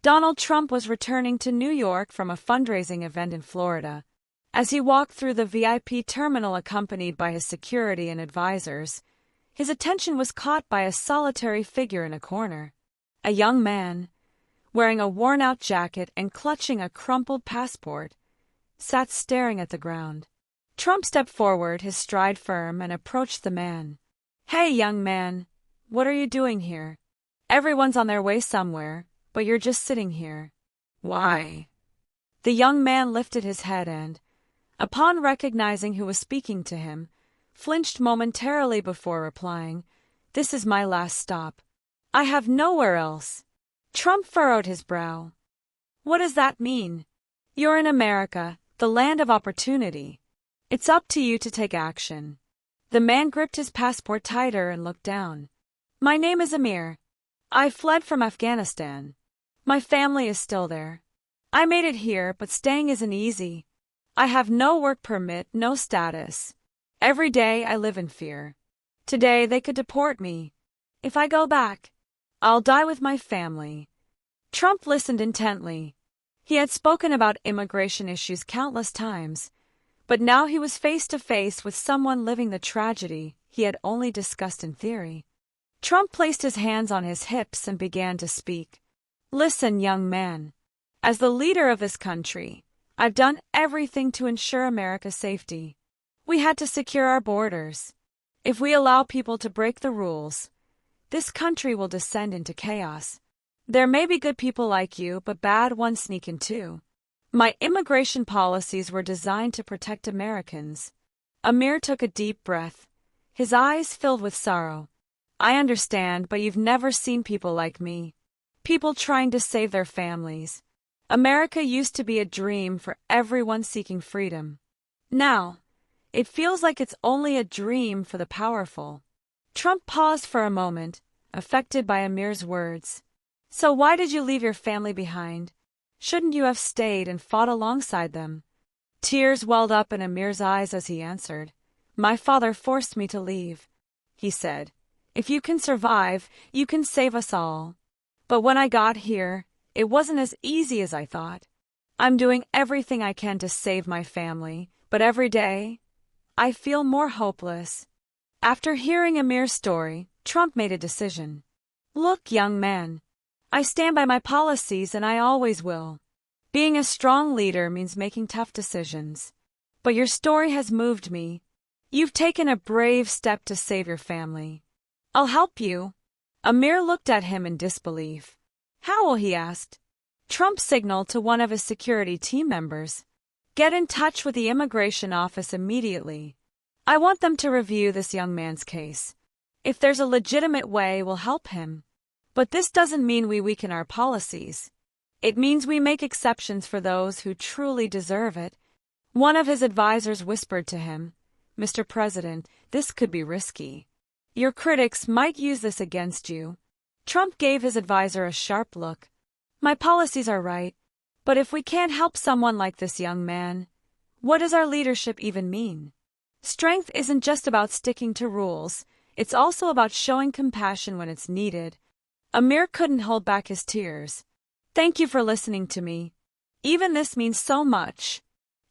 Donald Trump was returning to New York from a fundraising event in Florida. As he walked through the VIP terminal accompanied by his security and advisors, his attention was caught by a solitary figure in a corner. A young man, wearing a worn-out jacket and clutching a crumpled passport, sat staring at the ground. Trump stepped forward, his stride firm, and approached the man. "Hey, young man, what are you doing here? Everyone's on their way somewhere, but you're just sitting here. Why?" The young man lifted his head and, upon recognizing who was speaking to him, flinched momentarily before replying, "This is my last stop. I have nowhere else." Trump furrowed his brow. "What does that mean? You're in America, the land of opportunity. It's up to you to take action." The man gripped his passport tighter and looked down. "My name is Amir. I fled from Afghanistan. My family is still there. I made it here, but staying isn't easy. I have no work permit, no status. Every day I live in fear. Today they could deport me. If I go back, I'll die with my family." Trump listened intently. He had spoken about immigration issues countless times, but now he was face to face with someone living the tragedy he had only discussed in theory. Trump placed his hands on his hips and began to speak. "Listen, young man. As the leader of this country, I've done everything to ensure America's safety. We had to secure our borders. If we allow people to break the rules, this country will descend into chaos. There may be good people like you, but bad ones sneak in too. My immigration policies were designed to protect Americans." Amir took a deep breath, his eyes filled with sorrow. "I understand, but you've never seen people like me. People trying to save their families. America used to be a dream for everyone seeking freedom. Now, it feels like it's only a dream for the powerful." Trump paused for a moment, affected by Amir's words. "So why did you leave your family behind? Shouldn't you have stayed and fought alongside them?" Tears welled up in Amir's eyes as he answered. "My father forced me to leave," he said. "If you can survive, you can save us all. But when I got here, it wasn't as easy as I thought. I'm doing everything I can to save my family, but every day, I feel more hopeless." After hearing Amir's story, Trump made a decision. "Look, young man, I stand by my policies and I always will. Being a strong leader means making tough decisions. But your story has moved me. You've taken a brave step to save your family. I'll help you." Amir looked at him in disbelief. "How?" he asked. Trump signaled to one of his security team members. "Get in touch with the immigration office immediately. I want them to review this young man's case. If there's a legitimate way, we'll help him. But this doesn't mean we weaken our policies. It means we make exceptions for those who truly deserve it." One of his advisors whispered to him, "Mr. President, this could be risky. Your critics might use this against you." Trump gave his advisor a sharp look. "My policies are right, but if we can't help someone like this young man, what does our leadership even mean? Strength isn't just about sticking to rules, it's also about showing compassion when it's needed." Amir couldn't hold back his tears. "Thank you for listening to me. Even this means so much.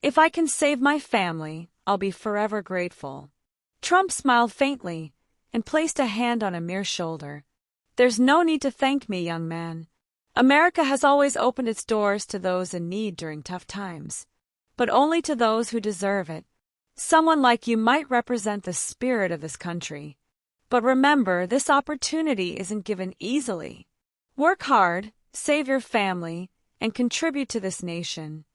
If I can save my family, I'll be forever grateful." Trump smiled faintly and placed a hand on Amir's shoulder. "There's no need to thank me, young man. America has always opened its doors to those in need during tough times, but only to those who deserve it. Someone like you might represent the spirit of this country. But remember, this opportunity isn't given easily. Work hard, save your family, and contribute to this nation."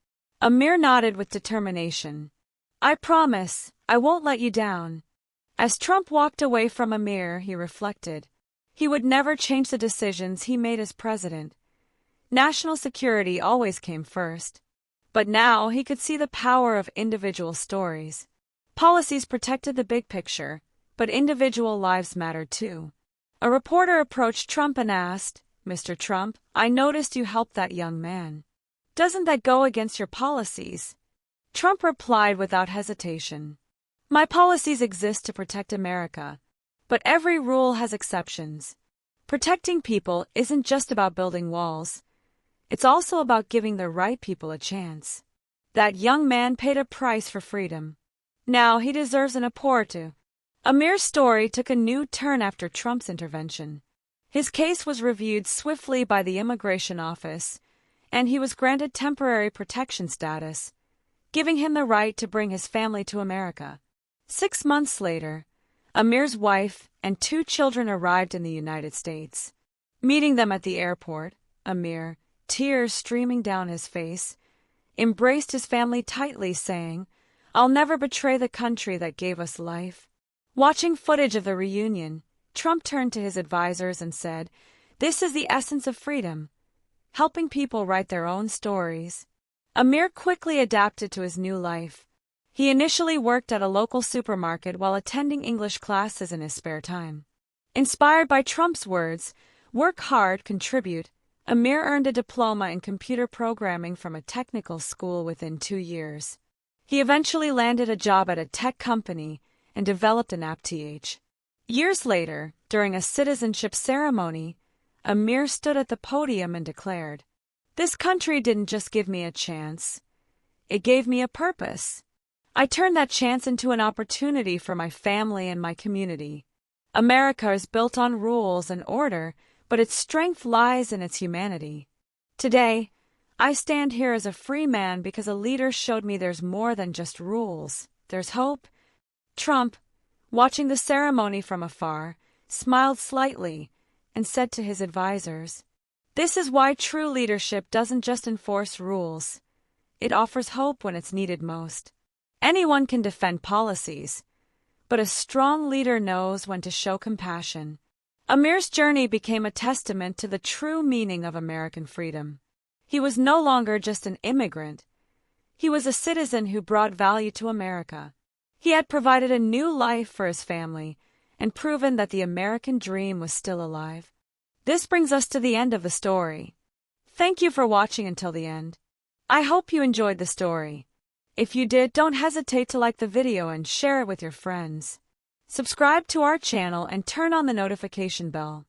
Amir nodded with determination. "I promise, I won't let you down." As Trump walked away from Amir, he reflected. He would never change the decisions he made as president. National security always came first. But now he could see the power of individual stories. Policies protected the big picture, but individual lives mattered too. A reporter approached Trump and asked, "Mr. Trump, I noticed you helped that young man. Doesn't that go against your policies?" Trump replied without hesitation, "My policies exist to protect America, but every rule has exceptions. Protecting people isn't just about building walls. It's also about giving the right people a chance. That young man paid a price for freedom. Now he deserves an apportu. Amir's story took a new turn after Trump's intervention. His case was reviewed swiftly by the immigration office, and he was granted temporary protection status, giving him the right to bring his family to America. 6 months later, Amir's wife and 2 children arrived in the United States. Meeting them at the airport, Amir, tears streaming down his face, embraced his family tightly, saying, "I'll never betray the country that gave us life." Watching footage of the reunion, Trump turned to his advisors and said, "This is the essence of freedom, helping people write their own stories." Amir quickly adapted to his new life. He initially worked at a local supermarket while attending English classes in his spare time. Inspired by Trump's words, "Work hard, contribute," Amir earned a diploma in computer programming from a technical school within 2 years. He eventually landed a job at a tech company and developed an app. Years later, during a citizenship ceremony, Amir stood at the podium and declared, "This country didn't just give me a chance, it gave me a purpose. I turned that chance into an opportunity for my family and my community." America is built on rules and order, but its strength lies in its humanity. Today, I stand here as a free man because a leader showed me there's more than just rules. There's hope. Trump, watching the ceremony from afar, smiled slightly and said to his advisors, "This is why true leadership doesn't just enforce rules. It offers hope when it's needed most. Anyone can defend policies, but a strong leader knows when to show compassion." Amir's journey became a testament to the true meaning of American freedom. He was no longer just an immigrant. He was a citizen who brought value to America. He had provided a new life for his family and proven that the American dream was still alive. This brings us to the end of the story. Thank you for watching until the end. I hope you enjoyed the story. If you did, don't hesitate to like the video and share it with your friends. Subscribe to our channel and turn on the notification bell.